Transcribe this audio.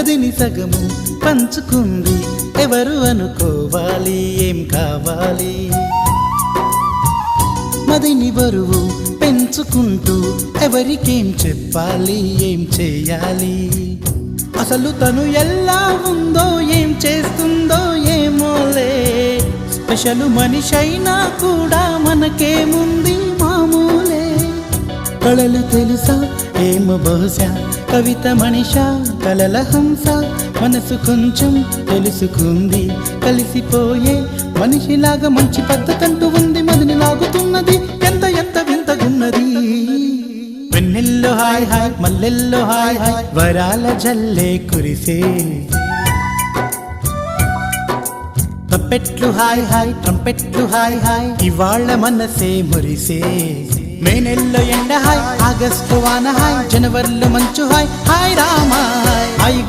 గదిని సగము పంచుకుంది ఎవరు అనుకోవాలి ఏం కావాలి మదిని బరువు పెంచుకుంటూ ఎవరికేం చెప్పాలి ఏం చేయాలి అసలు తను ఎలా ఉందో ఏం చేస్తుందో ఏమోలే స్పెషల్ మనిషైనా కూడా మనకేముంది మామూలే కళలు తెలుసా ఏమో బహుశా కవిత మనిషా కలల హంస మనసు కొంచెం తెలుసుకుంది కలిసిపోయే మనిషిలాగా మంచి పద్ధతంటూ ఉంది మదిని లాగుతున్నది ఎంత ఎంత వింతగున్నది వెన్నెల్లో హాయ్ హాయ్ మల్లెల్లో హాయ్ హాయ్ వరాల జల్లే కురిసే తప్పెట్లు హాయ్ హాయ్ ట్రంపెట్లు హాయ్ హాయ్ ఇవాళ్ళ మనసే మురిసే మే నెల్లో ఎండ హాయ్ ఆగస్టు వాన హాయ్ జనవరిలో మంచు హాయ్ హాయ్ రామా హాయ్